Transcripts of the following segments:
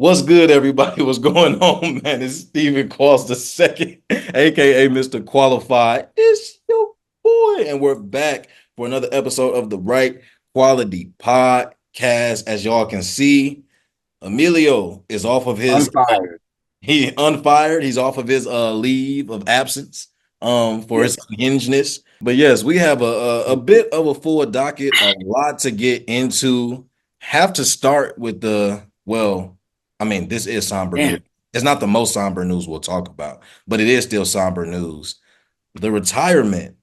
What's good, everybody? What's going on, man? It's Stephen Qualls the second, aka Mr. Qualified. It's your boy, and we're back for another episode of the Wright Quality Podcast. As y'all can see, Emilio is off of his Unfired. he unfired. He's off of his leave of absence for his Yes. unhingedness. But yes, we have a bit of a full docket, a lot to get into. Have to start with this is somber news. Damn. It's not the most somber news we'll talk about, but it is still somber news. The retirement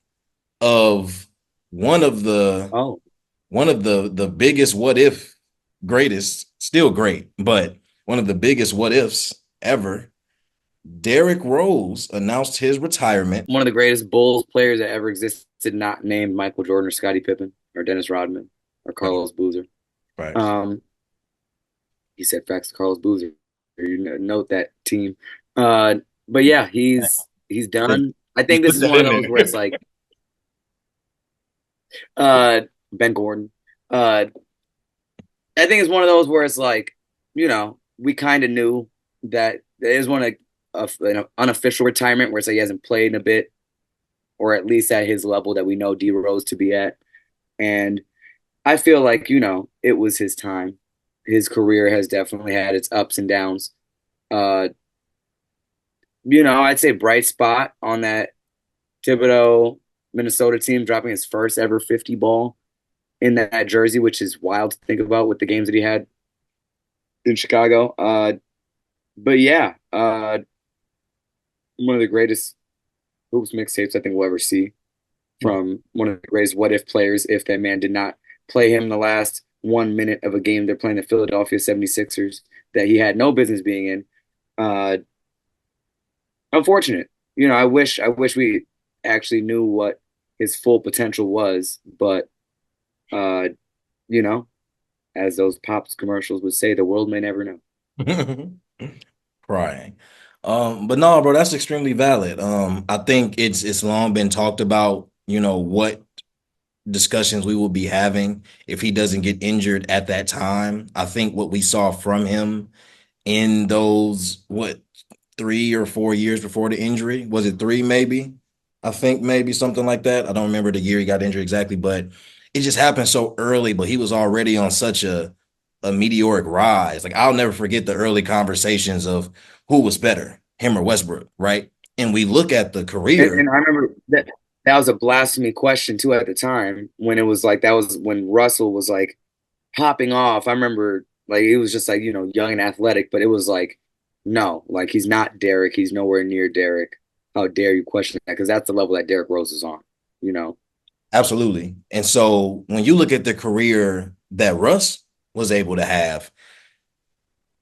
of one of the Oh, one of the biggest what if greatest, still great, but one of the biggest what ifs ever. Derrick Rose announced his retirement. one of the greatest Bulls players that ever existed, not named Michael Jordan or Scottie Pippen or Dennis Rodman or Carlos Boozer. Facts. Um, he said facts to Carlos Boozer. Note that team. Uh, but yeah, he's done. I He think this put is that one of in those where it's there. like Ben Gordon. I think it's one of those where it's like, we kind of knew that there is of an unofficial retirement where it's like he hasn't played in a bit, or at least at his level that we know D Rose to be at. And I feel like, it was his time. His career has definitely had its ups and downs. Uh, I'd say bright spot on that Thibodeau Minnesota team dropping his first ever 50 ball in that jersey, which is wild to think about with the games that he had in Chicago. But yeah, one of the greatest hoops mixtapes I think we'll ever see from one of the greatest what if players if that man did not play him the last 1 minute of a game they're playing the Philadelphia 76ers that he had no business being in. Uh, Unfortunate. I wish we actually knew what his full potential was, but uh, you know, as those Pops commercials would say, the world may never know. Crying. But no, bro, that's extremely valid. I think it's long been talked about, what discussions we will be having if he doesn't get injured at that time. I think what we saw from him in those 3 or 4 years before the injury, was it three maybe? I think maybe something like that. I don't remember the year he got injured exactly, but it just happened so early, but he was already on such a meteoric rise. Like I'll never forget the early conversations of who was better, him or Westbrook, right? And we look at the career. And I remember that was a blasphemy question too at the time when it was like that was when Russell was like popping off. I remember like it was just like, young and athletic, but it was like, no, like he's not Derek. He's nowhere near Derek. How dare you question that? Because that's the level that Derek Rose is on, you know? Absolutely. And so when you look at the career that Russ was able to have,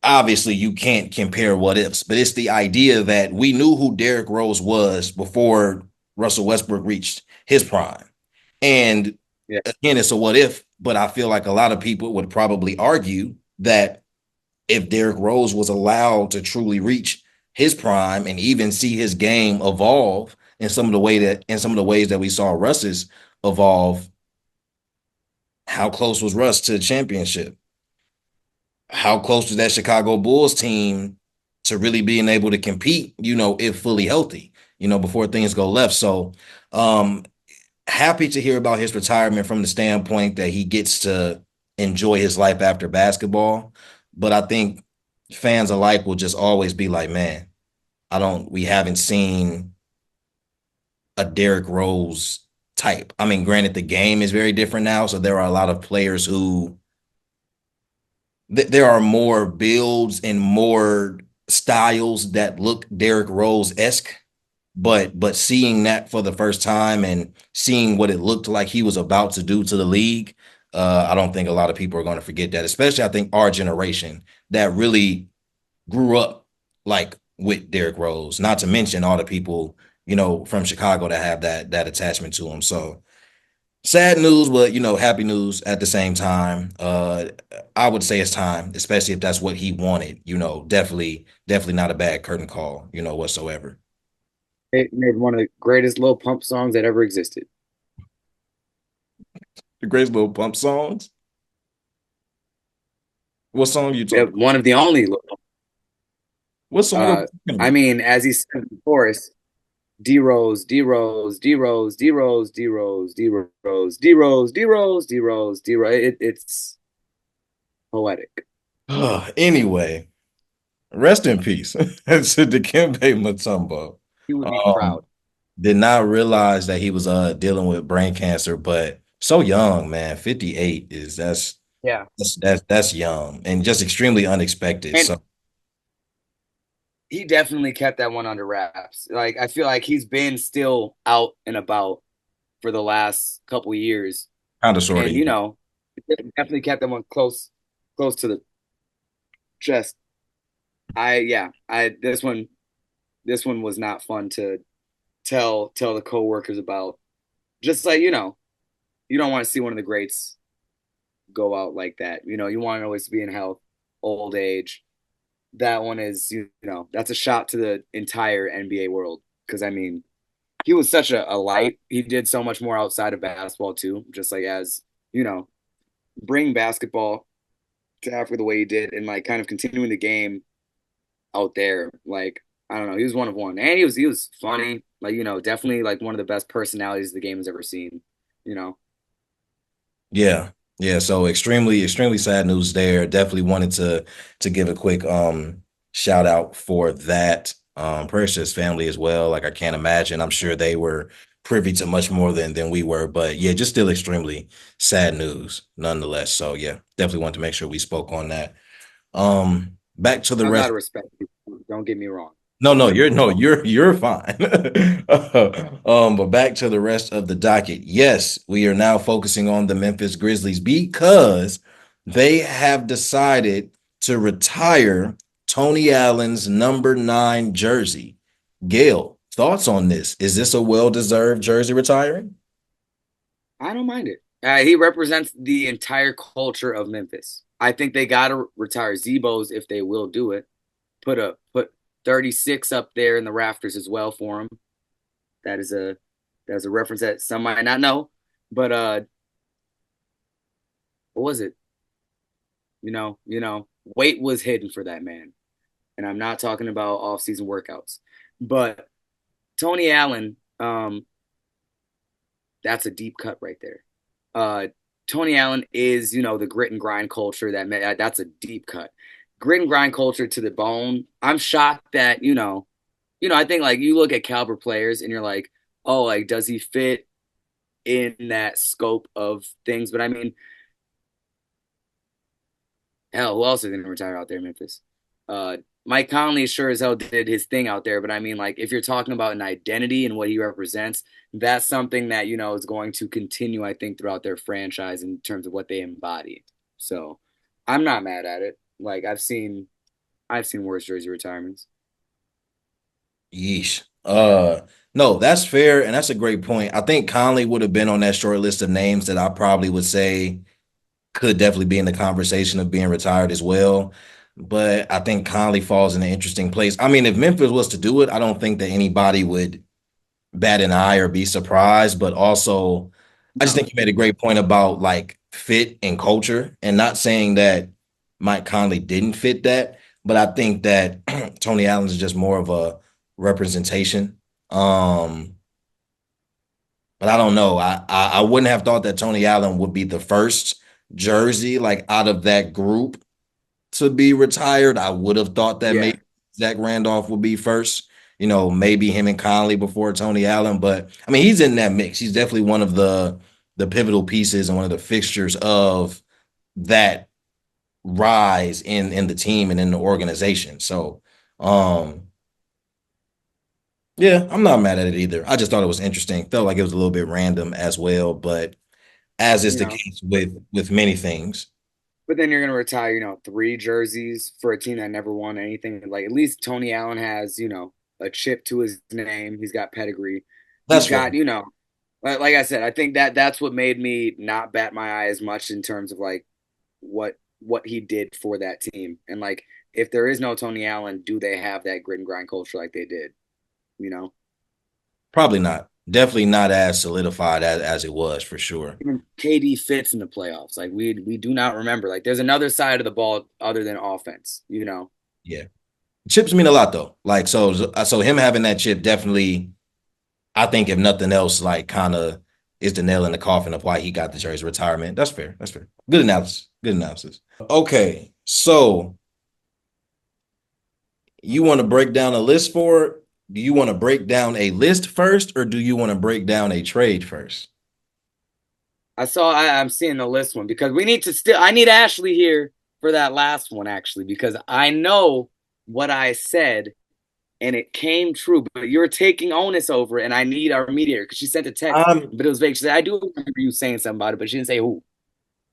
obviously you can't compare what ifs, but it's the idea that we knew who Derrick Rose was before Russell Westbrook reached his prime. And Yeah. again, it's a what if, but I feel like a lot of people would probably argue that if Derrick Rose was allowed to truly reach his prime and even see his game evolve in some of the ways that we saw Russ's evolve, how close was Russ to the championship? How close was that Chicago Bulls team to really being able to compete, if fully healthy, before things go left. So um happy to hear about his retirement from the standpoint that he gets to enjoy his life after basketball. But I think fans alike will just always be like, man, we haven't seen a Derrick Rose type. I mean, granted, the game is very different now. So there are a lot of players who there are more builds and more styles that look Derrick Rose-esque, but seeing that for the first time and seeing what it looked like he was about to do to the league, I don't think a lot of people are going to forget that, especially I think our generation that really grew up like with Derrick Rose, not to mention all the people, from Chicago that have that attachment to him. So sad news, but happy news at the same time. I would say it's time, especially if that's what he wanted. Definitely not a bad curtain call, whatsoever. It made one of the greatest Lil Pump songs that ever existed. The greatest little pump songs. What song you talking One of the only. What song are we talking I about? mean, as he said in the chorus, D Rose, D Rose, D Rose, D Rose, D Rose, D Rose, D Rose, D Rose, D Rose, D Rose. It's poetic. Anyway, rest in peace to Dikembe Mutombo. He would be Um, proud. did not realize that he was dealing with brain cancer, but so young, man. 58 is Yeah. that's young and just extremely unexpected. And So he definitely kept that one under wraps. Like I feel like he's been still out and about for the last couple years, kind of sort of, and definitely kept that one close to the chest. I this one was not fun to tell the coworkers about. Just like you don't want to see one of the greats go out like that. You want to always be in health, old age. That one is that's a shot to the entire NBA world because I mean he was such a light. He did so much more outside of basketball too, just like as you know, bring basketball to Africa the way he did, and like kind of continuing the game out there. Like I don't know, he was one of one, and he was funny. Like definitely like one of the best personalities the game has ever seen. You know, yeah. Yeah, so extremely sad news there. Definitely wanted to give a quick shout out for that. Prayers to his family as well. Like I can't imagine. I'm sure they were privy to much more than we were, but yeah, just still extremely sad news nonetheless. So yeah, definitely want to make sure we spoke on that. Back to the I rest. gotta respect you. Don't get me wrong. No, no, you're fine. But back to the rest of the docket. Yes, we are now focusing on the Memphis Grizzlies because they have decided to retire Tony Allen's number 9 jersey. Gail, thoughts on this? Is this a well-deserved jersey retiring? I don't mind it. He represents the entire culture of Memphis. I think they gotta retire Zebos if they will do it. Put 36 up there in the rafters as well for him. That is a reference that some might not know. But what was it? Weight was hidden for that man. And I'm not talking about off-season workouts. But Tony Allen, that's a deep cut right there. Tony Allen is, the grit and grind culture that's a deep cut. Grit and grind culture to the bone. I'm shocked that, I think like you look at caliber players and you're like, oh, like does he fit in that scope of things? But I mean, hell, who else is going to retire out there in Memphis? Uh, Mike Conley sure as hell did his thing out there, but I mean, like, if you're talking about an identity and what he represents, that's something that is going to continue, I think, throughout their franchise in terms of what they embody. So, I'm not mad at it. Like, I've seen worse jersey retirements. Yeesh. No, that's fair, and that's a great point. I think Conley would have been on that short list of names that I probably would say could definitely be in the conversation of being retired as well. But I think Conley falls in an interesting place. I mean, if Memphis was to do it, I don't think that anybody would bat an eye or be surprised. But also, I just No, think you made a great point about like fit and culture, and not saying that Mike Conley didn't fit that, but I think that Tony Allen is just more of a representation. Um, but I don't know. I wouldn't have thought that Tony Allen would be the first jersey like out of that group to be retired. I would have thought that yeah, maybe Zach Randolph would be first. Maybe him and Conley before Tony Allen. But I mean, he's in that mix. He's definitely one of the pivotal pieces and one of the fixtures of that rise in the team and in the organization. So yeah, I'm not mad at it either. I just thought it was interesting. Felt like it was a little bit random as well, but as is you the know. case with many things. But then you're gonna retire, three jerseys for a team that never won anything. Like at least Tony Allen has, a chip to his name. He's got pedigree. That's He's fair. got, like I said, I think that's what made me not bat my eye as much in terms of like what he did for that team. And like if there is no Tony Allen, do they have that grit and grind culture like they did? You know? Probably not. Definitely not as solidified as it was for sure. Even KD fits in the playoffs. Like we do not remember. Like there's another side of the ball other than offense, Yeah. chips mean a lot though. Like so him having that chip definitely, I think if nothing else, like kind of is the nail in the coffin of why he got the jersey retirement. That's fair. That's fair. Good analysis. Good analysis. Okay, so you want to break down a list for it? Do you want to break down a list first, or do you want to break down a trade first? I'm seeing the list one because we need to still. I need Ashley here for that last one actually because I know what I said and it came true. But you're taking onus over, it, and I need our mediator because she sent a text, I'm but it was vague. She said, "I do remember you saying something about it," but she didn't say who.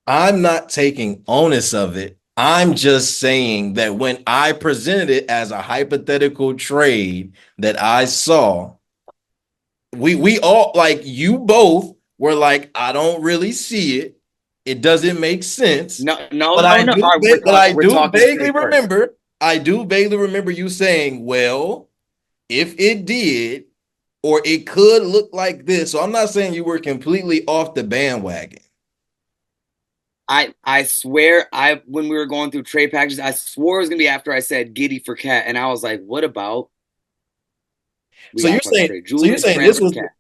I'm not taking onus of it. I'm just saying that when I presented it as a hypothetical trade that I saw, we all like you both were like, I don't really see it. It doesn't make sense. No, no, But no, I no. do All right, but I we're do talking vaguely straight first remember, I do vaguely remember you saying, well, if it did, or it could look like this. So I'm not saying you were completely off the bandwagon. I swear I when we were going through trade packages, I swore it was gonna be after I said Giddy for Cat, and I was like, what about we So gotta you're talk about saying, trade so you're Julius saying Randle for Cat.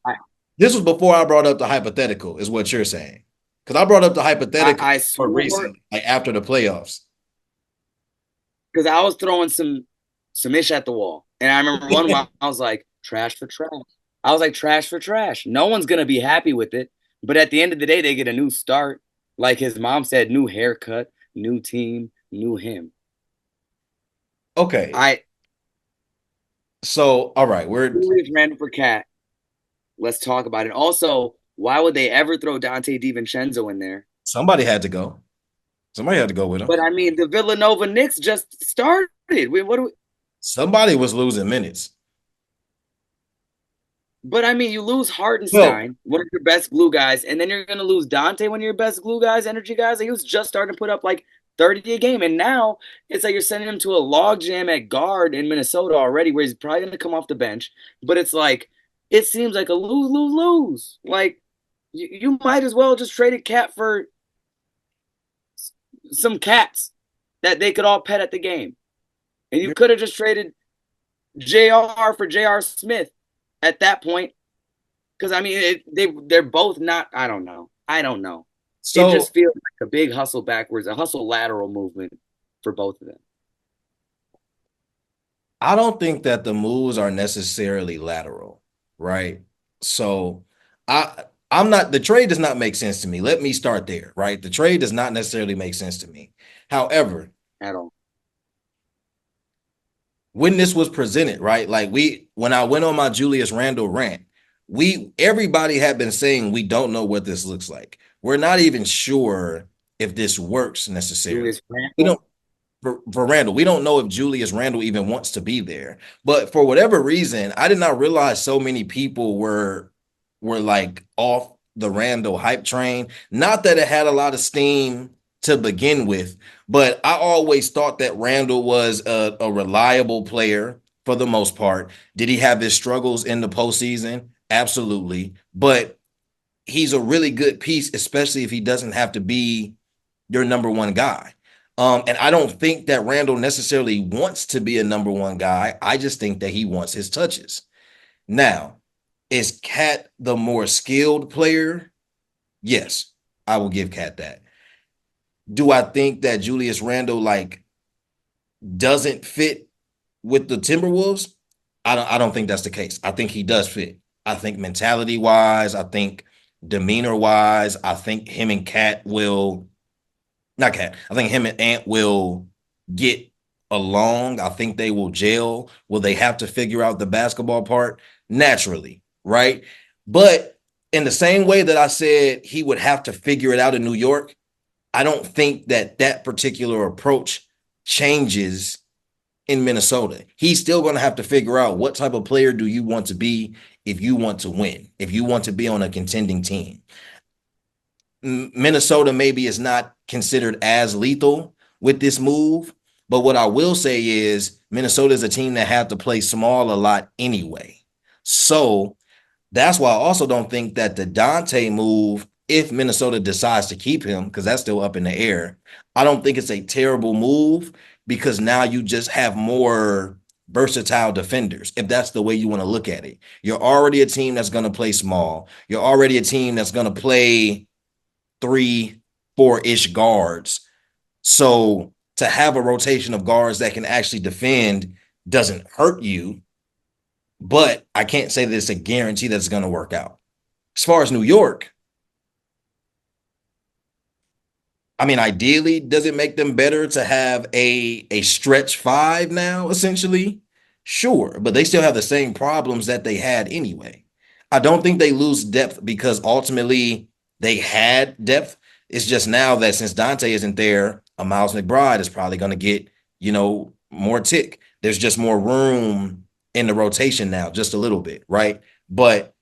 this was before I brought up the hypothetical, is what you're saying. Because I brought up the hypothetical I more swore recently, like after the playoffs. because I was throwing some ish at the wall, and I remember one while I was like trash for trash. I was like trash for trash. No one's gonna be happy with it, but at the end of the day, they get a new start. Like his mom said, new haircut, new team, new him. Okay. I So, all right, we're Julius Randle for Cat. Let's talk about it. Also, why would they ever throw Dante DiVincenzo in there? somebody had to go. Somebody had to go with him. But I mean, the Villanova Knicks just started. What do we, Somebody was losing minutes. but I mean, you lose Well, Hartenstein, one of your best glue guys, and then you're going to lose Dante, one of your best glue guys, energy guys. Like, he was just starting to put up like 30 a game. And now it's like you're sending him to a log jam at guard in Minnesota already, where he's probably going to come off the bench. But it's like, it seems like a lose, lose, lose. Like, you might as well just trade a cat for some cats that they could all pet at the game. And you could have just traded JR for JR Smith at that point. Because I mean, they're both not. I don't know. I don't know. It so just feels like a big hustle backwards, a hustle lateral movement for both of them. I don't think that the moves are necessarily lateral, right? So I'm not the trade does not make sense to me. Let me start there, right? The trade does not necessarily make sense to me. However, At all. when this was presented, right? Like when I went on my Julius Randle rant, everybody had been saying we don't know what this looks like. We're not even sure if this works necessarily. Julius We Randle. don't for Randle. We don't know if Julius Randle even wants to be there. But for whatever reason, I did not realize so many people were like off the Randle hype train. Not that it had a lot of steam to begin with, but I always thought that Randle was a reliable player for the most part. Did he have his struggles in the postseason? Absolutely. But he's a really good piece, especially if he doesn't have to be your number one guy. And I don't think that Randle necessarily wants to be a number one guy. I just think that he wants his touches. Now, is Cat the more skilled player? Yes, I will give Cat that. Do I think that Julius Randle like doesn't fit with the Timberwolves? I don't think that's the case. I think he does fit. I think mentality wise, I think demeanor wise, I think him and Cat will not Cat. I think him and Ant will get along. I think they will gel. Will they have to figure out the basketball part? Naturally, right? But in the same way that I said he would have to figure it out in New York, I don't think that that particular approach changes in Minnesota. He's still going to have to figure out what type of player do you want to be if you want to win, if you want to be on a contending team. Minnesota maybe is not considered as lethal with this move. But what I will say is Minnesota is a team that have to play small a lot anyway. So that's why I also don't think that the Dante move, if Minnesota decides to keep him, because that's still up in the air, I don't think it's a terrible move because now you just have more versatile defenders, if that's the way you want to look at it. You're already a team that's going to play small. You're already a team that's going to play three, four-ish guards. So to have a rotation of guards that can actually defend doesn't hurt you, but I can't say that it's a guarantee that's going to work out. As far as New York, I mean, ideally, does it make them better to have a stretch five now, essentially? Sure, but they still have the same problems that they had anyway. I don't think they lose depth because ultimately they had depth. It's just now that since Dante isn't there, a Miles McBride is probably going to get, more tick. There's just more room in the rotation now, just a little bit, right? But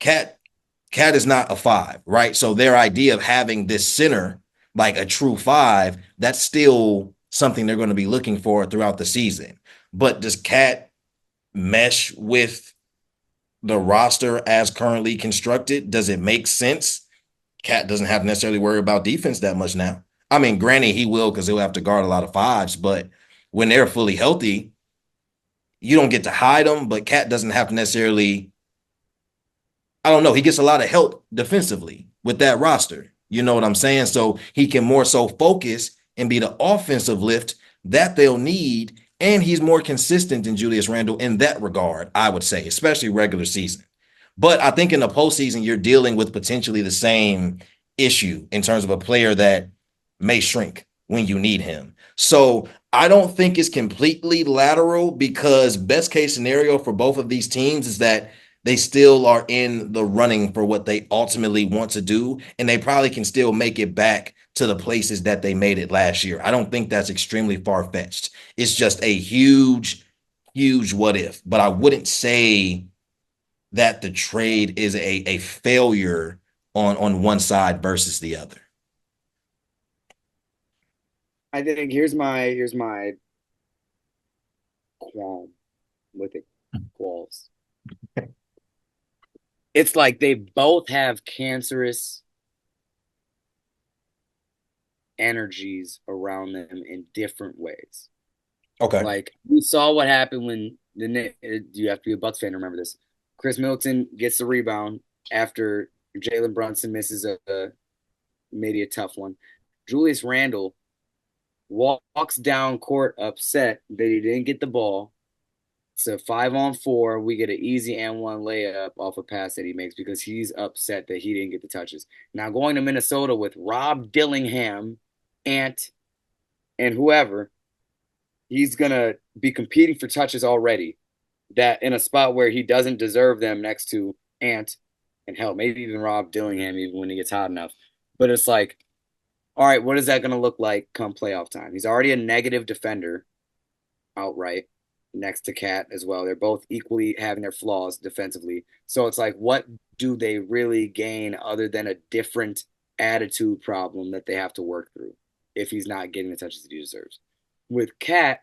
Cat Cat is not a five, right? So their idea of having this center, like a true five, that's still something they're going to be looking for throughout the season. But does Cat mesh with the roster as currently constructed? Does it make sense? Cat doesn't have to necessarily worry about defense that much now. I mean, granted, he will because he'll have to guard a lot of fives, but when they're fully healthy, you don't get to hide them, but Cat doesn't have to necessarily, I don't know. He gets a lot of help defensively with that roster. You know what I'm saying? So he can more so focus and be the offensive lift that they'll need. And he's more consistent than Julius Randle in that regard, I would say, especially regular season. But I think in the postseason, you're dealing with potentially the same issue in terms of a player that may shrink when you need him. So I don't think it's completely lateral because best case scenario for both of these teams is that they still are in the running for what they ultimately want to do, and they probably can still make it back to the places that they made it last year. I don't think that's extremely far-fetched. It's just a huge, huge what if. But I wouldn't say that the trade is a failure on one side versus the other. I think here's my qualm with it. Qualls. It's like they both have cancerous energies around them in different ways. Okay. Like we saw what happened when you have to be a Bucks fan to remember this. Chris Middleton gets the rebound after Jalen Brunson misses maybe a tough one. Julius Randle walks down court upset that he didn't get the ball. It's a 5-on-4. We get an easy and one layup off a pass that he makes because he's upset that he didn't get the touches. Now going to Minnesota with Rob Dillingham, Ant, and whoever, he's gonna be competing for touches already. That in a spot where he doesn't deserve them next to Ant and hell, maybe even Rob Dillingham, even when he gets hot enough. But it's like, all right, what is that going to look like come playoff time? He's already a negative defender outright next to Cat as well. They're both equally having their flaws defensively. So it's like, what do they really gain other than a different attitude problem that they have to work through if he's not getting the touches that he deserves? With Cat,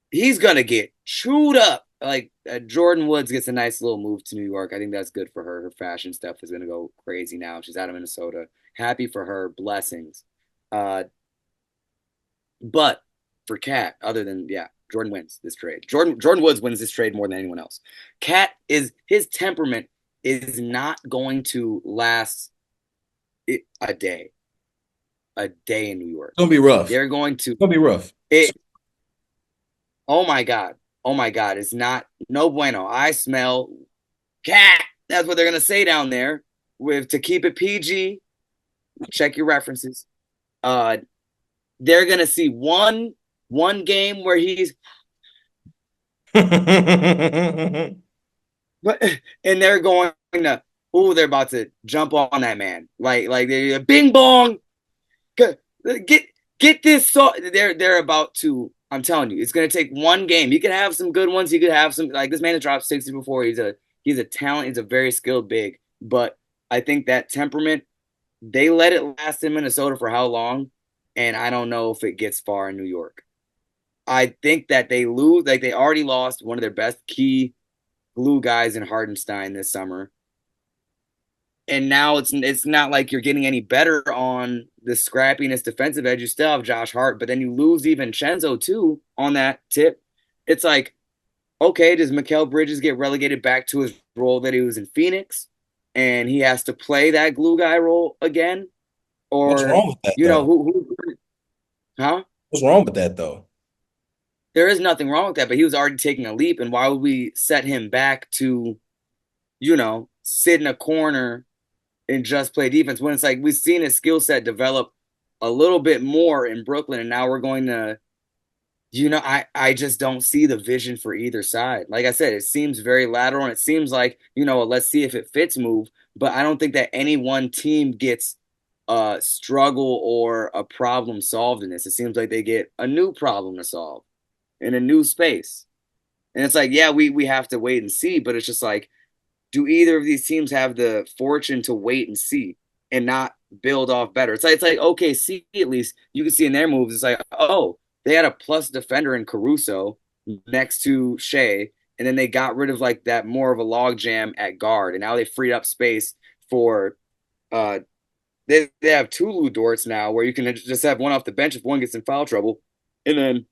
he's going to get chewed up. Like Jordan Woods gets a nice little move to New York. I think that's good for her. Her fashion stuff is going to go crazy now. She's out of Minnesota. Happy for her. Blessings. But for Cat, other than Jordan wins this trade. Jordan Woods wins this trade more than anyone else. Cat is his temperament is not going to last a day. A day in New York. It's gonna be rough. They're going to. It's gonna be rough. Oh my God. Oh my God. It's not no bueno. I smell cat. That's what they're gonna say down there. To keep it PG. Check your references. They're gonna see one game where he's but and they're going to they're about to jump on that man. Like they bing bong. Get this so they're about to. I'm telling you, it's gonna take one game. You could have some good ones. You could have some like this man has dropped 60 before. He's a talent. He's a very skilled big. But I think that temperament, they let it last in Minnesota for how long? And I don't know if it gets far in New York. I think that they lose, like they already lost one of their best key glue guys in Hardenstein this summer. And now it's not like you're getting any better on the scrappiness defensive edge. You still have Josh Hart, but then you lose even Chenzo too on that tip. It's like okay, does Mikal Bridges get relegated back to his role that he was in Phoenix, and he has to play that glue guy role again, What's or wrong with that you know though? huh? What's wrong with that though? There is nothing wrong with that, but he was already taking a leap, and why would we set him back to sit in a corner and just play defense when it's like we've seen his skill set develop a little bit more in Brooklyn, and now we're going to I just don't see the vision for either side. Like I said, it seems very lateral and it seems like, a let's see if it fits move, but I don't think that any one team gets a struggle or a problem solved in this. It seems like they get a new problem to solve in a new space. And it's like, yeah, we have to wait and see, but it's just like, do either of these teams have the fortune to wait and see and not build off better? It's like OKC, at least you can see in their moves. It's like, oh, they had a plus defender in Caruso next to Shea, and then they got rid of like that more of a log jam at guard, and now they freed up space for uh they have two Lou Dorts now where you can just have one off the bench if one gets in foul trouble, and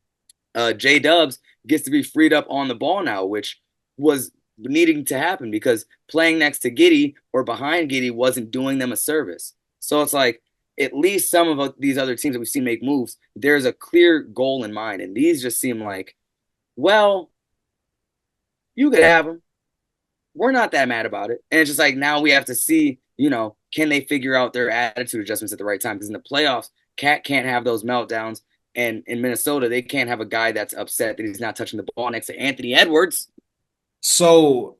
then J Dubs gets to be freed up on the ball now, which was needing to happen because playing next to Giddy or behind Giddy wasn't doing them a service. So it's like at least some of these other teams that we've seen make moves, there's a clear goal in mind, and these just seem like, well, you could have them. We're not that mad about it, and it's just like now we have to see, can they figure out their attitude adjustments at the right time? Because in the playoffs, Cat can't have those meltdowns. And in Minnesota, they can't have a guy that's upset that he's not touching the ball next to Anthony Edwards. So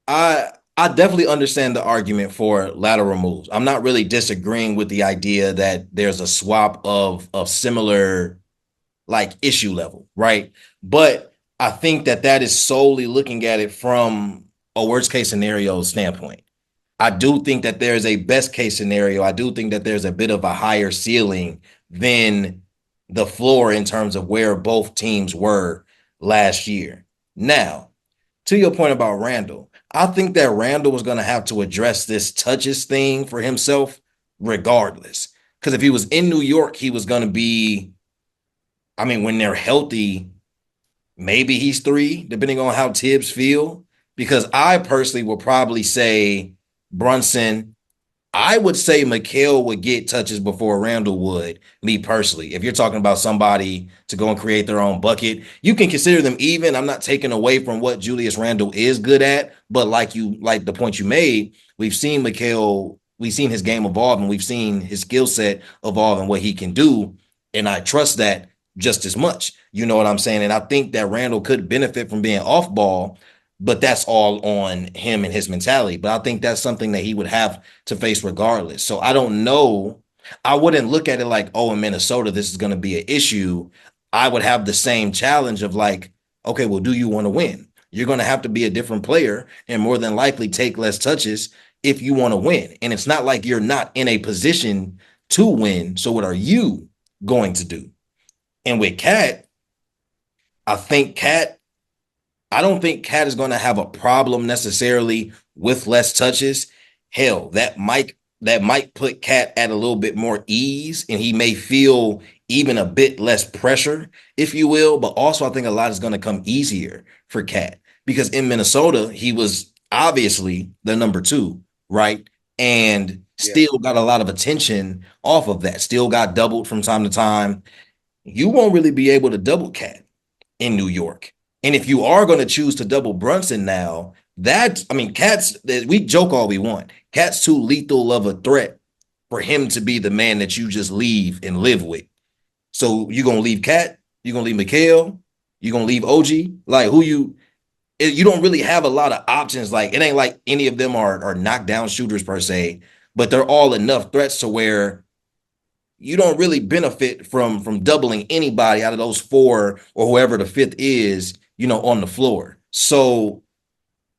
I definitely understand the argument for lateral moves. I'm not really disagreeing with the idea that there's a swap of similar like issue level, right? But I think that that is solely looking at it from a worst case scenario standpoint. I do think that there's a best case scenario. I do think that there's a bit of a higher ceiling than the floor in terms of where both teams were last year. Now, to your point about Randall, I think that Randall was going to have to address this touches thing for himself regardless. Because if he was in New York, he was going to be, I mean, when they're healthy, maybe he's three, depending on how Tibbs feel. Because I personally would probably say Brunson. I would say Mikael would get touches before Randall would, me personally. If you're talking about somebody to go and create their own bucket, you can consider them even. I'm not taking away from what Julius Randle is good at, but like the point you made, we've seen Mikael, we've seen his game evolve and we've seen his skill set evolve and what he can do. And I trust that just as much. You know what I'm saying? And I think that Randall could benefit from being off ball, but that's all on him and his mentality. But I think that's something that he would have to face regardless. So I don't know. I wouldn't look at it like, oh, in Minnesota, this is going to be an issue. I would have the same challenge of like, okay, well, do you want to win? You're going to have to be a different player and more than likely take less touches if you want to win. And it's not like you're not in a position to win. So what are you going to do? And with Cat, I think Cat I don't think Cat is going to have a problem necessarily with less touches. Hell, that might put Cat at a little bit more ease, and he may feel even a bit less pressure, if you will. But also, I think a lot is going to come easier for Cat because in Minnesota he was obviously the number two, right? And Yeah. still got a lot of attention off of that. Still got doubled from time to time. You won't really be able to double Cat in New York. And if you are going to choose to double Brunson now, I mean, Cat's, we joke all we want. Cat's too lethal of a threat for him to be the man that you just leave and live with. So you're going to leave Cat, you're going to leave Mikhail, you're going to leave OG. Like, you don't really have a lot of options. Like, it ain't like any of them are knockdown shooters per se, but they're all enough threats to where you don't really benefit from doubling anybody out of those four or whoever the fifth is, on the floor. So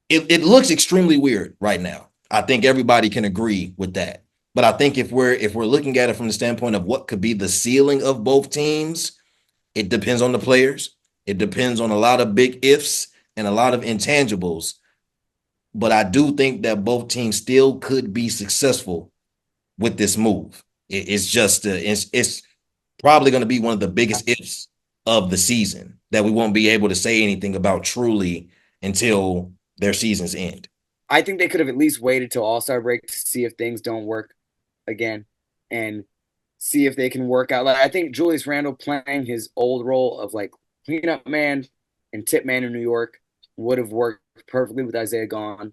it looks extremely weird right now. I think everybody can agree with that. But I think if we're looking at it from the standpoint of what could be the ceiling of both teams, it depends on the players. It depends on a lot of big ifs and a lot of intangibles. But I do think that both teams still could be successful with this move. It's just it's probably going to be one of the biggest ifs of the season that we won't be able to say anything about truly until their seasons end. I think they could have at least waited till All-Star break to see if things don't work again and see if they can work out. Like I think Julius Randle playing his old role of like cleanup man and tip man in New York would have worked perfectly with Isaiah gone.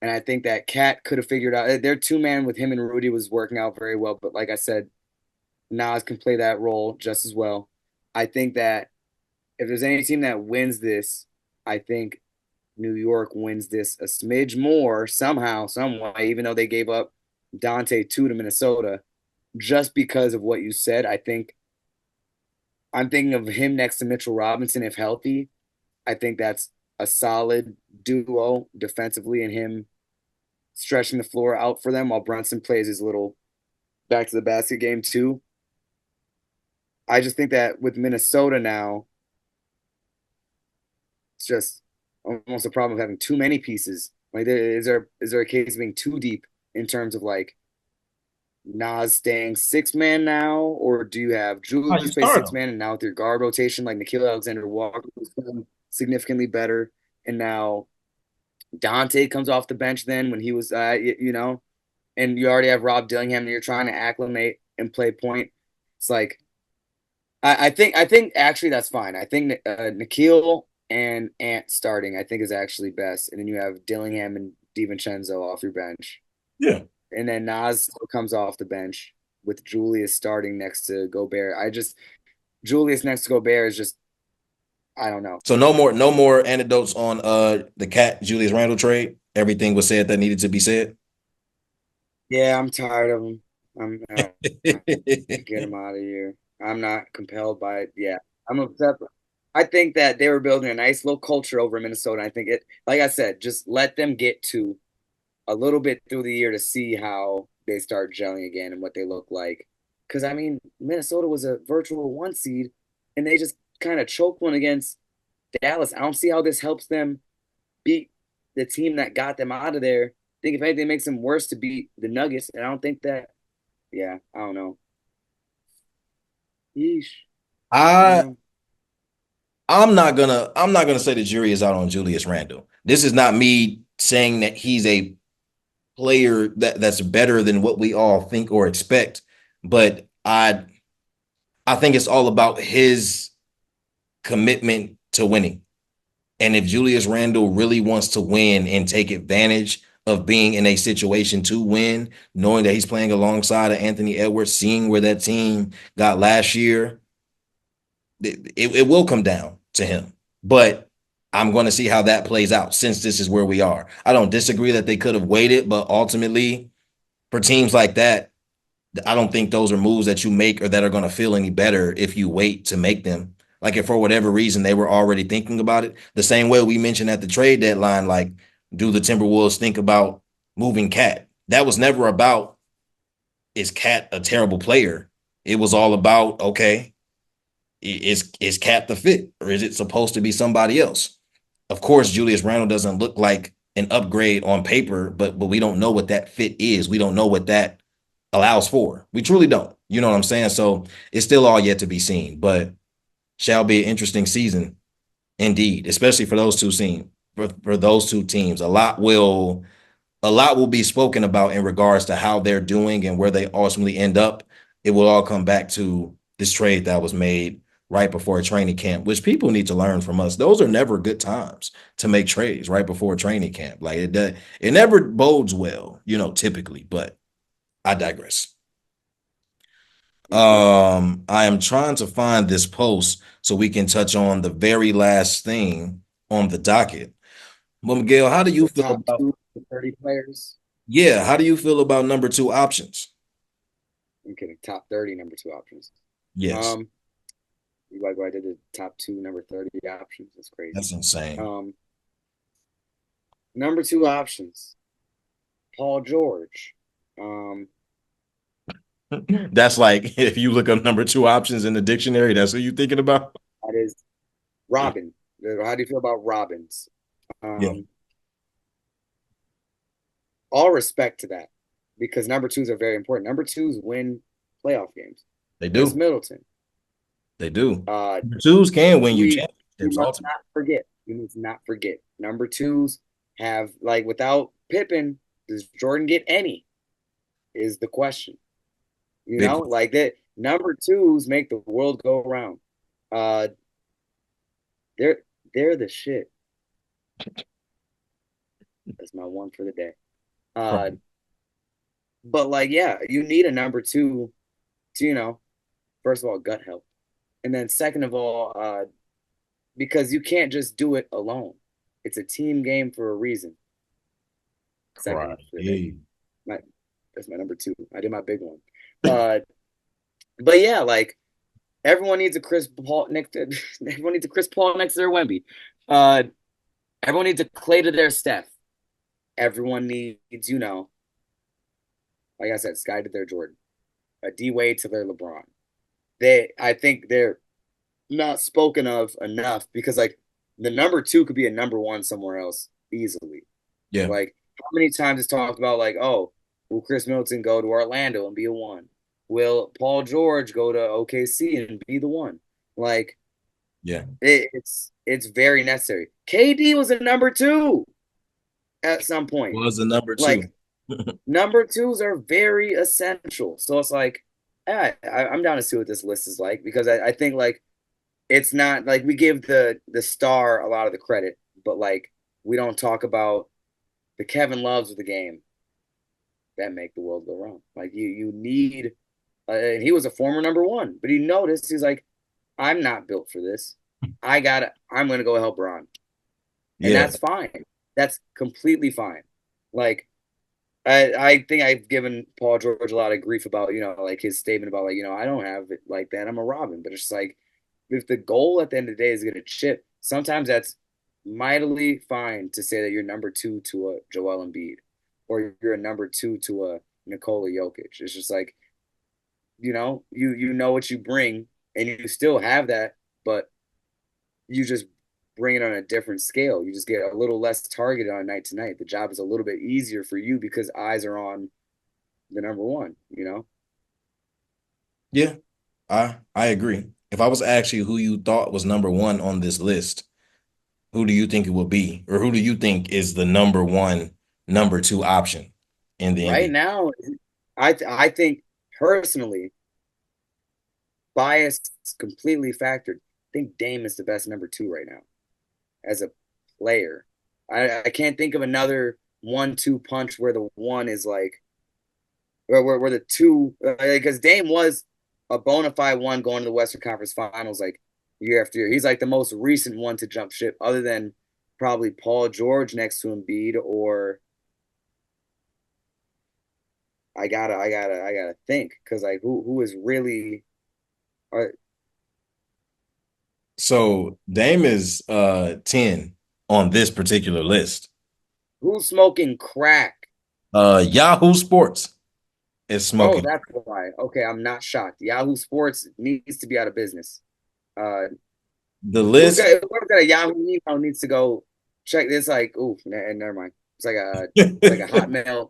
And I think that Cat could have figured out their two man with him and Rudy was working out very well. But like I said, Nas can play that role just as well. I think that if there's any team that wins this, I think New York wins this a smidge more somehow, some way, even though they gave up Dante 2 to Minnesota, just because of what you said. I'm thinking of him next to Mitchell Robinson if healthy. I think that's a solid duo defensively and him stretching the floor out for them while Brunson plays his little back to the basket game too. I just think that with Minnesota now, it's just almost a problem of having too many pieces. Like, is there a case of being too deep in terms of like Nas staying six man now, or do you have Oh, you Julius play start six them. man and now with your guard rotation, like Nikhil Alexander Walker was significantly better, and now Dante comes off the bench then when he was, and you already have Rob Dillingham and you're trying to acclimate and play point. It's like I think actually that's fine. I think Nikhil and Ant starting I think is actually best, and then you have Dillingham and DiVincenzo off your bench, Yeah. and then Nas still comes off the bench with Julius starting next to Gobert. Julius next to Gobert is just I don't know. So no more anecdotes on the Cat Julius Randle trade. Everything was said that needed to be said. Yeah, I'm tired of him. Get him out of here. I'm not compelled by it. Yeah, I'm upset. I think that they were building a nice little culture over in Minnesota. I think it, like I said, just let them get to a little bit through the year to see how they start gelling again and what they look like. Because I mean, Minnesota was a virtual one seed, and they just kind of choked one against Dallas. I don't see how this helps them beat the team that got them out of there. I think if anything, it makes them worse to beat the Nuggets, and I don't think that. Yeah, I don't know. Yeesh. I Yeah. I'm not gonna say the jury is out on Julius Randle. This is not me saying that he's a player that's better than what we all think or expect, but I think it's all about his commitment to winning. And if Julius Randle really wants to win and take advantage of being in a situation to win, knowing that he's playing alongside of Anthony Edwards, seeing where that team got last year, it will come down to him. But I'm going to see how that plays out since this is where we are. I don't disagree that they could have waited, but ultimately, for teams like that, I don't think those are moves that you make or that are going to feel any better if you wait to make them. Like if for whatever reason they were already thinking about it, the same way we mentioned at the trade deadline, like do the Timberwolves think about moving Cat? That was never about is Cat a terrible player? It was all about okay, is Cat the fit or is it supposed to be somebody else? Of course, Julius Randle doesn't look like an upgrade on paper, but we don't know what that fit is. We don't know what that allows for. We truly don't. You know what I'm saying? So it's still all yet to be seen, but shall be an interesting season indeed, especially for those two teams. For those two teams, a lot will be spoken about in regards to how they're doing and where they ultimately end up. It will all come back to this trade that was made right before training camp, which people need to learn from us. Those are never good times to make trades right before training camp. Like it never bodes well, typically, but I digress. Mm-hmm. I am trying to find this post so we can touch on the very last thing on the docket. Well, Miguel, how do you The feel top about two to 30 players. yeah, how do you feel about number two options? I'm kidding. Top 30 number two options. Yes, Um, like I did the top two number 30 options. That's crazy. that's insane. Um, Number two options. Paul George. Um, That's like if you look up number two options in the dictionary, that's what you're thinking about. that is Robin. How do you feel about Robins? Yeah, Um, all respect to that because number twos are very important. Number twos win playoff games. they Chris do. Middleton, They do. Uh, Twos can win you we championships must ultimately. not forget. We must not forget. Number twos have like without Pippen, does Jordan get any? Is the question. You Big know, like that. Number twos make the world go around. Uh, they're they're the shit. That's my one for the day. Uh, question. but like, yeah, you need a number two to, first of all, gut health, and then second of all, because you can't just do it alone. It's a team game for a reason. Second Right. one for the day. Yeah. My that's my number two. I did my big one. Uh, but yeah, like everyone needs a Chris Paul next to everyone needs a Chris Paul next to their Wemby. Uh, everyone needs a Clay to their Steph. Everyone needs, like I said, Sky to their Jordan, a D Wade to their LeBron. I think they're not spoken of enough because like the number two could be a number one somewhere else easily. Yeah. Like how many times it's talked about like, oh, will Chris Middleton go to Orlando and be a one? Will Paul George go to OKC and be the one? Like Yeah. it's very necessary. KD was a number two at some point. Was the number Like two. number twos are very essential. So it's like, I'm down to see what this list is like because I think like it's not like we give the star a lot of the credit, but like we don't talk about the Kevin Loves of the game that make the world go round. Like you need, and he was a former number one, but he noticed he's like, I'm not built for this. I'm gonna go help Ron, and Yeah. that's fine. That's completely fine. Like I think I've given Paul George a lot of grief about, like his statement about like, I don't have it like that. I'm a Robin. But it's just like if the goal at the end of the day is gonna chip, sometimes that's mightily fine to say that you're number two to a Joel Embiid or you're a number two to a Nikola Jokic. It's just like, you know what you bring and you still have that, but you just bring it on a different scale. You just get a little less targeted on night to night. The job is a little bit easier for you because eyes are on the number one. Yeah. I agree. If I was to ask you who you thought was number one on this list, who do you think it would be? Or who do you think is the number one, number two option in the Right NBA? now, I think personally, bias completely factored. I think Dame is the best number two right now as a player. I can't think of another 1-2 punch where the one is like where the two because Dame was a bona fide one going to the Western Conference Finals like year after year. He's like the most recent one to jump ship, other than probably Paul George next to Embiid, or I gotta think because like who is really uh, So Dame is 10 on this particular list. who's smoking crack? Yahoo Sports is Oh, smoking. that's why. Okay, I'm not shocked. Yahoo Sports needs to be out of business. Uh, The list. whoever's got a Yahoo email needs to go check this. Like, ooh, never mind. It's like a Hotmail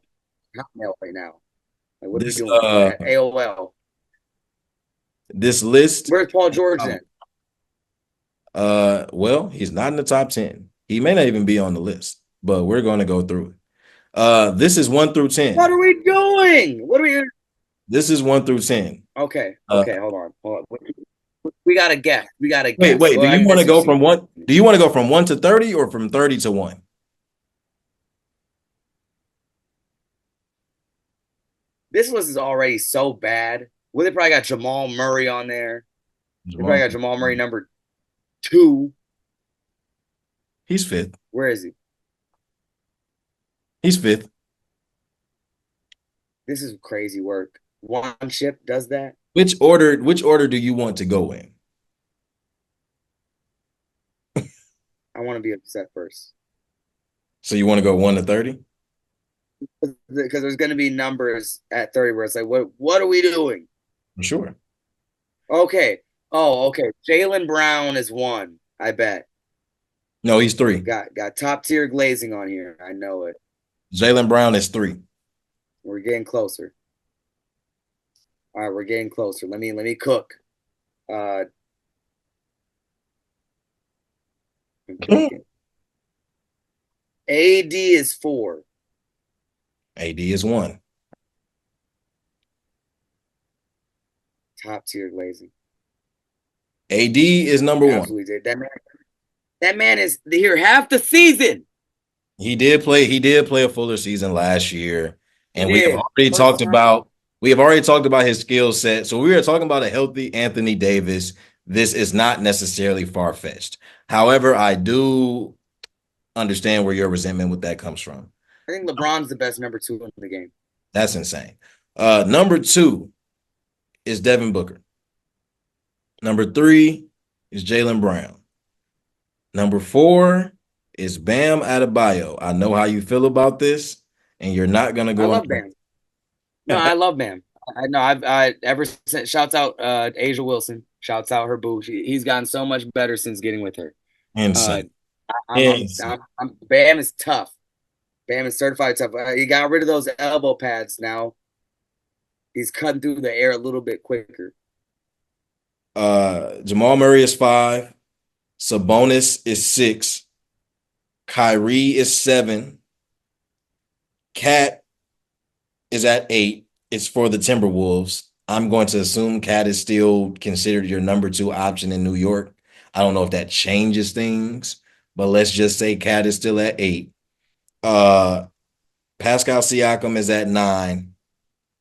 right now. Like, what are we This doing? At AOL. this list. Where's Paul George then? Well, he's not in the top 10. He may not even be on the list, but we're going to go through it. This is 1 through What 10. are we doing? What are we? This is 1 through 10. Okay, Uh, okay, hold on. We got to guess. We got to wait, guess. wait. Do Well, I you want to guess you've go seen from one? Do you want to go from 1 to 30 or from 30 to 1? this list is already so bad. Well, they probably got Jamal Murray on there. They probably Jamal. got Jamal Murray number two. He's fifth. Where is he? He's fifth. This is crazy work. One chip does that. Which order do you want to go in? I want to be upset first So you want to go 1 to 30? because there's going to be numbers at 30 where it's like, what are we doing? Sure. Okay. Oh, okay. Jaylen Brown is one. I bet. No, he's 3. Got top tier glazing on here. I know it. Jaylen Brown is 3. We're getting closer. All right, we're getting closer. Let me cook. I'm joking. AD is 4. AD is 1. Top tier glazing. AD is number 1. Absolutely did. That man is here half the season. He did play a fuller season last year. He And we have did. already First talked time. about we have already talked about his skill set. So we are talking about a healthy Anthony Davis. This is not necessarily far-fetched. However, I do understand where your resentment with that comes from. I think LeBron's the best number 2 in the game. That's insane. Number 2 is Devin Booker. Number 3 is Jaylen Brown. Number 4 is Bam Adebayo. I know how you feel about this, and you're not gonna I go on. love Bam. No, I love Bam. I know. I ever since shouts out Asia Wilson. Shouts out her boo. He's gotten so much better since getting with her. Uh, Insane. Insane. Bam is tough. Bam is certified tough. He got rid of those elbow pads now. He's cutting through the air a little bit quicker. Jamal Murray is 5. Sabonis is 6. Kyrie is 7. Cat is at 8. It's for the Timberwolves. I'm going to assume Cat is still considered your number 2 option in New York. I don't know if that changes things, but let's just say Cat is still at 8. Uh, Pascal Siakam is at 9,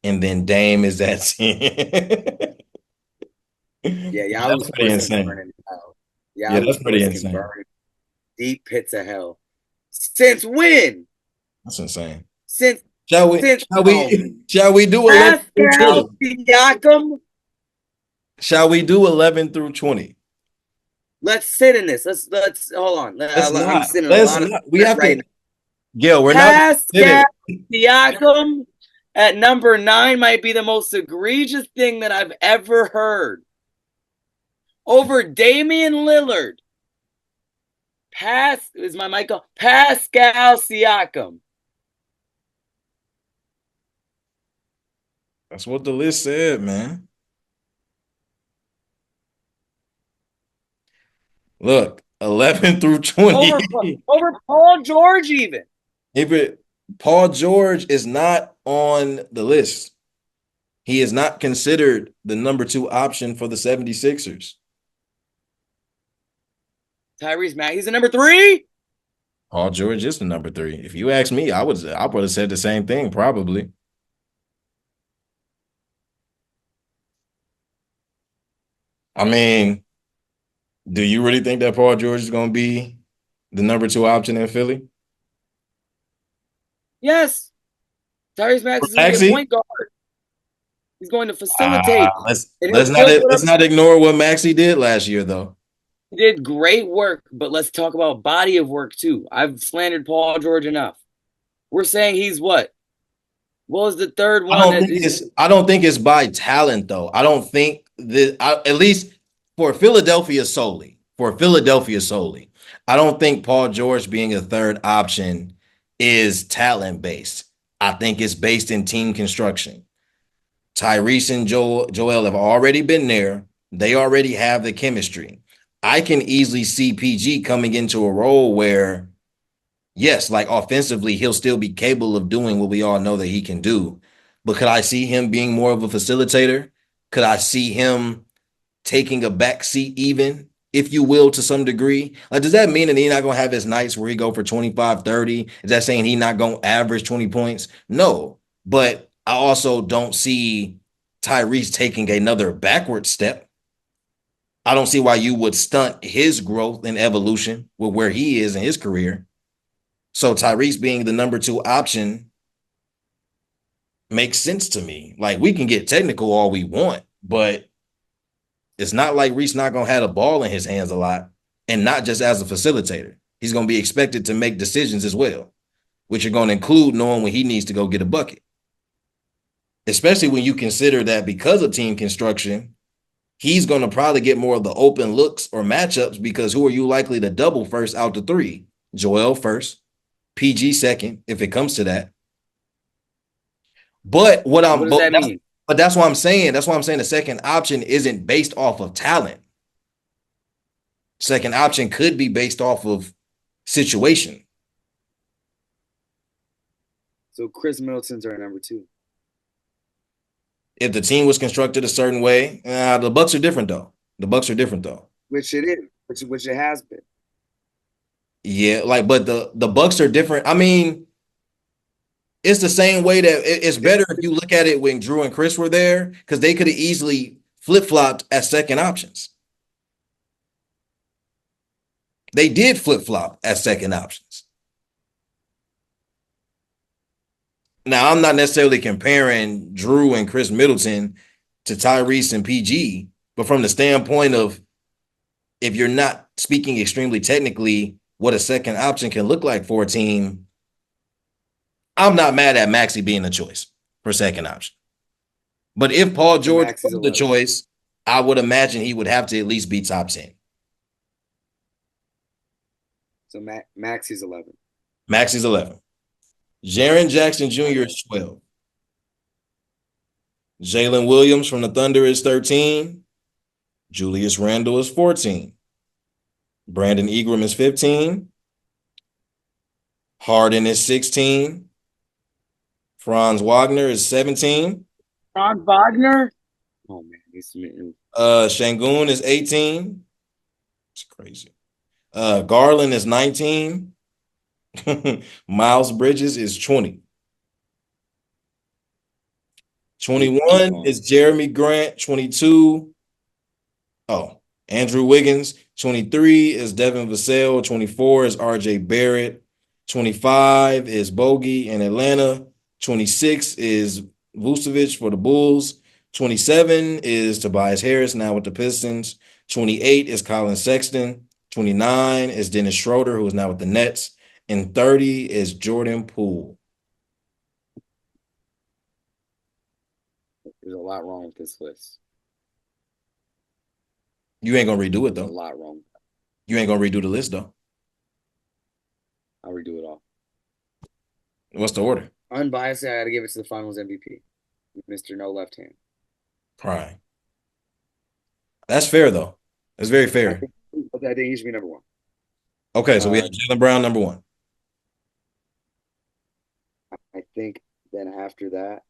and then Dame is at 10. Yeah, That's Yahoo pretty Sports can burn insane. in hell. Yeah, Yahoo that's pretty Sports can insane. burn deep pits of hell. Since when? That's insane. Since Shall we? since Shall oh, we? Shall we do 11 through Pascal 20? Siakam. Shall we do 11 through 20? Let's sit in this. Let's hold on. Let's I'm not. sitting a Let's lot of not. We stress have right to. now. Gil, we're not Pascal sitting. Siakam at number 9 might be the most egregious thing that I've ever heard. Over Damian Lillard. Is my mic on? Pascal Siakam. That's what the list said, man. Look, 11 through 20. Over Paul George even. If it Paul George is not on the list. He is not considered the number 2 option for the 76ers. Tyrese Mack, he's the number 3. Paul George is the number 3. If you ask me, I would have said the same thing, probably. I mean, do you really think that Paul George is going to be the number 2 option in Philly? Yes. Tyrese Mack is going to be a Maxey? point guard. He's going to facilitate. Let's And let's not he'll put up. let's not ignore what Maxey did last year, though. He did great work, but let's talk about body of work too. I've slandered Paul George enough. We're saying he's what? What was the third one? I don't think it's by talent though. I don't think that at least for Philadelphia solely. For Philadelphia solely, I don't think Paul George being a third option is talent based. I think it's based in team construction. Tyrese and Joel have already been there. They already have the chemistry. I can easily see PG coming into a role where, yes, like offensively, he'll still be capable of doing what we all know that he can do. But could I see him being more of a facilitator? Could I see him taking a back seat even, if you will, to some degree? Like, does that mean that he's not going to have his nights where he go for 25, 30? Is that saying he's not going to average 20 points? No. But I also don't see Tyrese taking another backward step. I don't see why you would stunt his growth and evolution with where he is in his career. So Tyrese being the number 2 option makes sense to me. Like, we can get technical all we want, but it's not like Reese not going to have a ball in his hands a lot, and not just as a facilitator. He's going to be expected to make decisions as well, which are going to include knowing when he needs to go get a bucket. Especially when you consider that because of team construction, he's going to probably get more of the open looks or matchups, because who are you likely to double first out the 3? Joel first, PG second, if it comes to that. But what does that mean? But that's why I'm saying the second option isn't based off of talent. Second option could be based off of situation. So Chris Middleton's our number two. If the team was constructed a certain way, the Bucks are different though. The Bucks are different though. Which it is, which it has been. Yeah, like, but the Bucks are different. I mean, it's the same way that it's better if you look at it when Drew and Chris were there because they could have easily flip flopped as second options. They did flip flop as second options. Now, I'm not necessarily comparing Drew and Chris Middleton to Tyrese and PG, but from the standpoint of if you're not speaking extremely technically, what a second option can look like for a team, I'm not mad at Maxey being the choice for second option. But if Paul So George Max is was the 11. choice, I would imagine he would have to at least be top 10. So Max is 11. Maxey's 11. Jaren Jackson Jr. is 12. Jalen Williams from the Thunder is 13. Julius Randle is 14. Brandon Ingram is 15. Harden is 16. Franz Wagner is 17. Franz Wagner? Oh man, he's Şengün is 18. It's crazy. Garland is 19. Miles Bridges is 20. 21 is Jeremy Grant. 22. Oh, Andrew Wiggins. 23 is Devin Vassell. 24 is RJ Barrett. 25 is Bogey in Atlanta. 26 is Vucevic for the Bulls. 27 is Tobias Harris, now with the Pistons. 28 is Colin Sexton. 29 is Dennis Schroeder, who is now with the Nets. And 30 is Jordan Poole. There's a lot wrong with this list. You ain't gonna redo it though. There's a lot wrong. You ain't gonna redo the list though. I'll redo it all. What's the order? Unbiased, I got to give it to the Finals MVP, Mr. No Left Hand. Prime. That's fair though. That's very fair. I think he should be number one. Okay, so we have Jaylen Brown number one. I think then after that,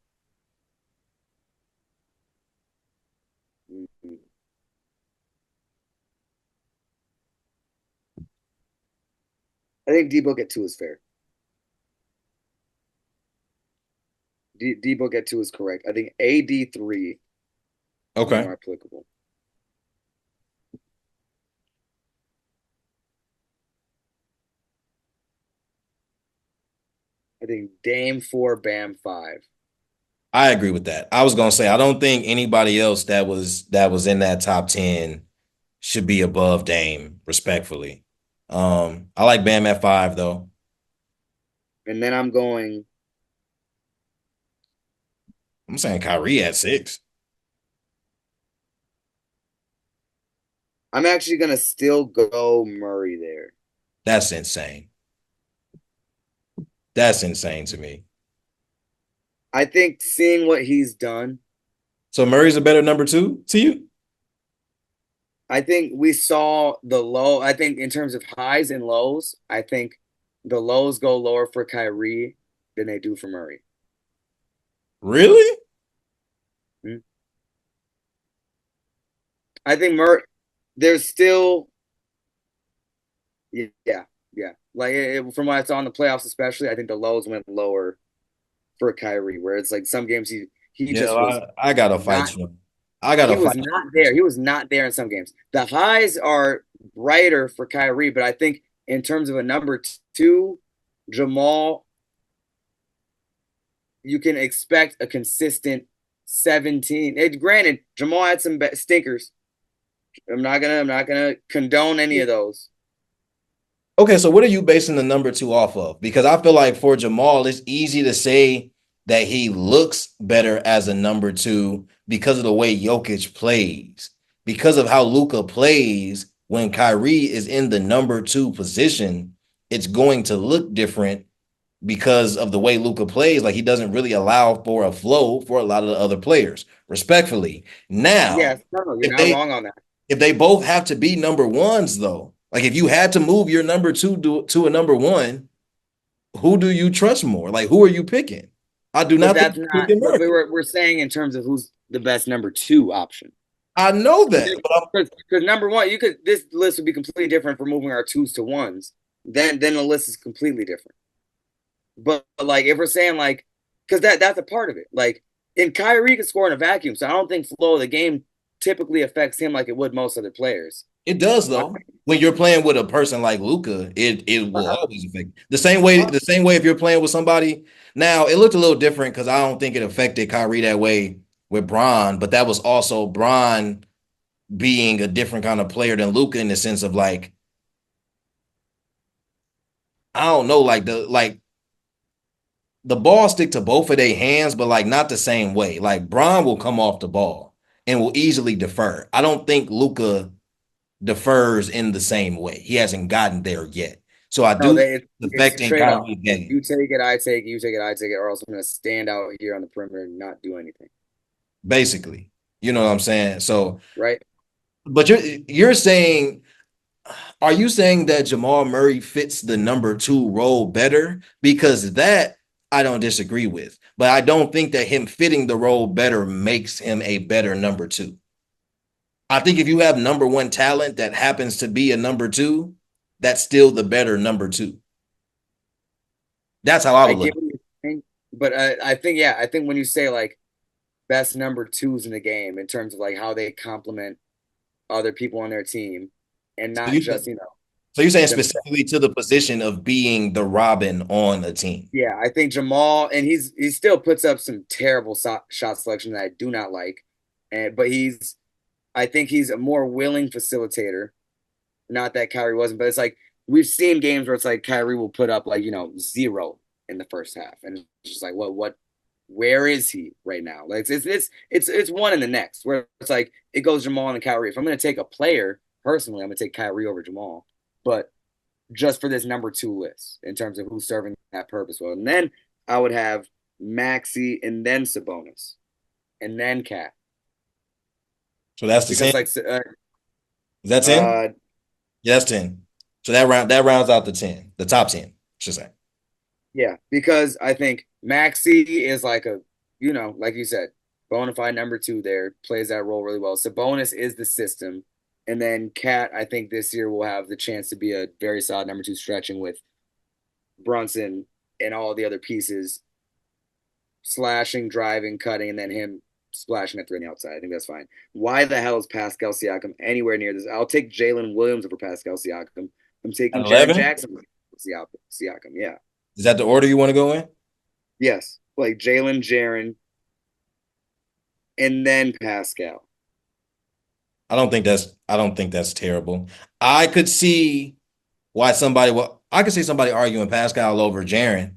I think D-Book at 2 is fair. D-Book at 2 is correct. I think AD 3 Okay. is more applicable. I think Dame 4, Bam 5. I agree with that. I was gonna say I don't think anybody else that was in that top 10 should be above Dame, respectfully. I like Bam at 5 though. And then I'm saying Kyrie at 6. I'm actually gonna still go Murray there. That's insane. That's insane to me. I think seeing what he's done, So Murray's a better number 2 to you? I think we saw the low. I think in terms of highs and lows, I think the lows go lower for Kyrie than they do for Murray. Really? I think there's still, yeah. Like from what I saw in the playoffs, especially, I think the lows went lower for Kyrie, where it's like some games he just was. I gotta fight you. I gotta He was fight. not there. He was not there in some games. The highs are brighter for Kyrie, but I think in terms of a number 2, Jamal, you can expect a consistent 17. Granted, Jamal had some stinkers. I'm not gonna condone any of those. Okay, so what are you basing the number 2 off of? Because I feel like for Jamal, it's easy to say that he looks better as a number 2 because of the way Jokic plays, because of how Luka plays. When Kyrie is in the number 2 position, it's going to look different because of the way Luka plays. Like he doesn't really allow for a flow for a lot of the other players, respectfully. Now, yes, no, you're not wrong on that. if they both have to be number ones, though, like if you had to move your number two to a number one, who do you trust more? Like, who are you picking? I do But not think that's you're not. picking But Murray. we're saying in terms of who's the best number two option. I know that, but Because number one, you could this list would be completely different for moving our twos to ones. Then the list is completely different. But like if we're saying like, because that's a part of it. Like, and Kyrie can score in a vacuum, so I don't think flow of the game typically affects him like it would most other players. it does though. When you're playing with a person like Luca, it will Uh, always affect the same way if you're playing with somebody. Now it looked a little different because I don't think it affected Kyrie that way with Bron, but that was also Bron being a different kind of player than Luca in the sense of like I don't know, the ball stick to both of their hands, but like not the same way. Like Bron will come off the ball and will easily defer. I don't think Luca defers in the same way. He hasn't gotten there yet. So I no, do it's it's a affecting trade off. Kyrie's game, You take it, I take it. You take it, I take it, or else I'm going to stand out here on the perimeter and not do anything. basically. You know what I'm saying? So, Right? but you're saying, are you saying that Jamal Murray fits the number two role better? Because that I don't disagree with, but I don't think that him fitting the role better makes him a better number two. I think if you have number one talent that happens to be a number two, that's still the better number two. That's how I I would look. get what you're saying, but I think yeah, I think when you say like best number twos in the game in terms of like how they complement other people on their team and So not you just so you're saying themselves. specifically to the position of being the Robin on a team. Yeah, I think Jamal and he still puts up some terrible shot selection that I do not like, and but I think he's a more willing facilitator. Not that Kyrie wasn't, but it's like we've seen games where it's like Kyrie will put up like zero in the first half, and it's just like where is he right now? Like it's one in the next where it's like it goes Jamal and Kyrie. If I'm gonna take a player personally, I'm gonna take Kyrie over Jamal, but just for this number two list in terms of who's serving that purpose well, and then I would have Maxi and then Sabonis and then Cat So that's the because same. like Is that 10? uh Yeah, that's 10. So that rounds out the 10, the top 10, I should say. yeah, because I think Maxi is like like you said, bona fide number two there, plays that role really well. Sabonis is the system. And then Cat, I think this year will have the chance to be a very solid number two stretching with Brunson and all the other pieces slashing, driving, cutting, and then him splashing at three on the outside. I think that's fine. Why the hell is Pascal Siakam anywhere near this? I'll take Jalen Williams over Pascal Siakam. I'm At taking Jaron 11, Jackson over Siakam. Yeah. is that the order you want to go in? Yes. Like Jalen, Jaron, and then Pascal. I don't think that's terrible. I could see I could see somebody arguing Pascal over Jaren.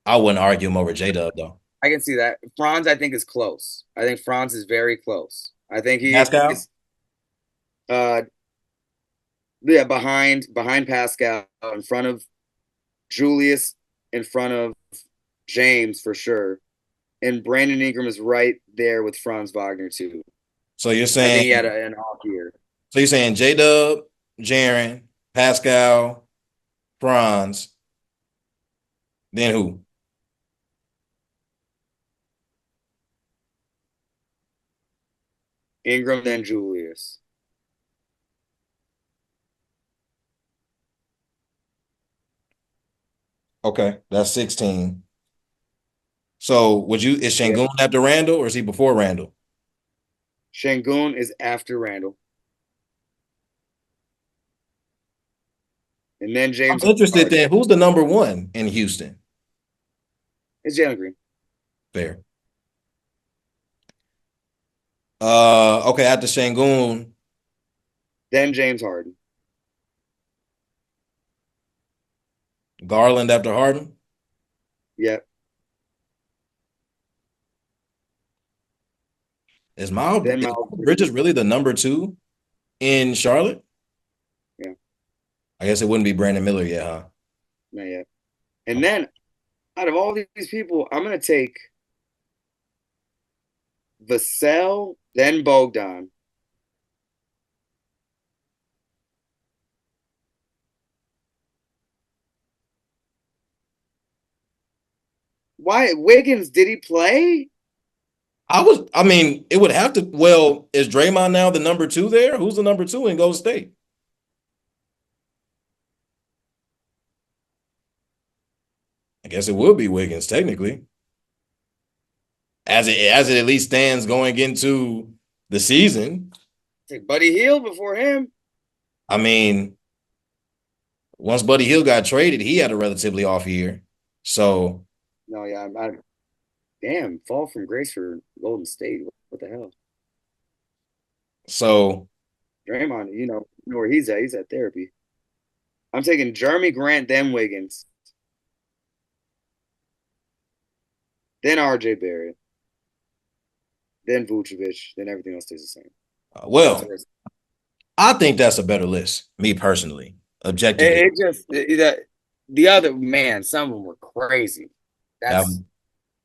I wouldn't argue him over J Dub though. I can see that. Franz, I think, is close. I think Franz is very close. I think he Pascal? is uh yeah, behind Pascal, in front of Julius, in front of James for sure. And Brandon Ingram is right there with Franz Wagner too. So you're I saying think he had an off year. so you're saying J Dub, Jaren, Pascal, Franz, then who? Ingram then Julius. Okay, that's 16. So is Yeah. Şengün after Randall or is he before Randall? Şengün is after Randall. And then I'm James interested Harden. then. Who's the number one in Houston? It's Jalen Green. Fair. Okay, after Şengün, Then James Harden. Garland after Harden. Yep. Then Is Miles Miles Bridges Bridges. really the number two in Charlotte? Yeah, I guess it wouldn't be Brandon Miller yet, huh? not yet. And then out of all these people, I'm gonna take Vassell, then Bogdan, Why Wiggins? Did he play? I mean, it would have to. Well, is Draymond now the number two there? Who's the number two in Golden State? I guess it will be Wiggins, technically, as it at least stands going into the season. Take Buddy Hield before him. I mean, once Buddy Hield got traded, he had a relatively off year. So, No, yeah, damn, fall from grace for Golden State. What the hell? so Draymond, you know where he's at. He's at therapy. I'm taking Jeremy Grant, then Wiggins, then RJ Barrett, then Vucevic, then everything else stays the same. That's well, what it's. I think that's a better list, me personally, objectively. That the other man, some of them were crazy. That That's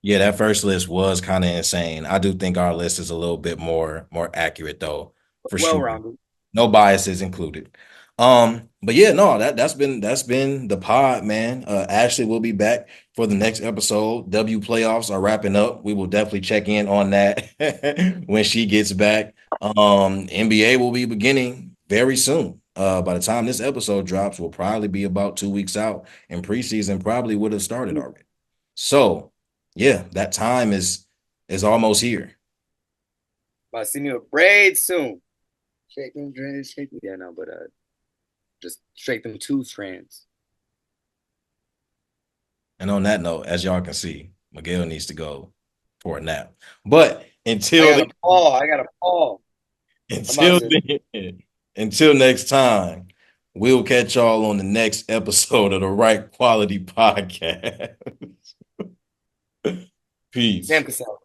Yeah, that first list was kind of insane. I do think our list is a little bit more accurate though, for well sure. rounded. No biases included. But yeah, no, that's been the pod, man. Ashley will be back for the next episode. W playoffs are wrapping up. We will definitely check in on that when she gets back. NBA will be beginning very soon. By the time this episode drops, we'll probably be about 2 weeks out, and preseason probably would have started already. So yeah, that time is almost here. About to see me with braids soon. Shake them dreads, shake them. Yeah, no, but just shake them two strands. And on that note, as y'all can see, Miguel needs to go for a nap. But I until got then, a paw. I got a paw. I'm about until to. then, until next time, we'll catch y'all on the next episode of the Right Quality Podcast. Sam Peace. Cassell.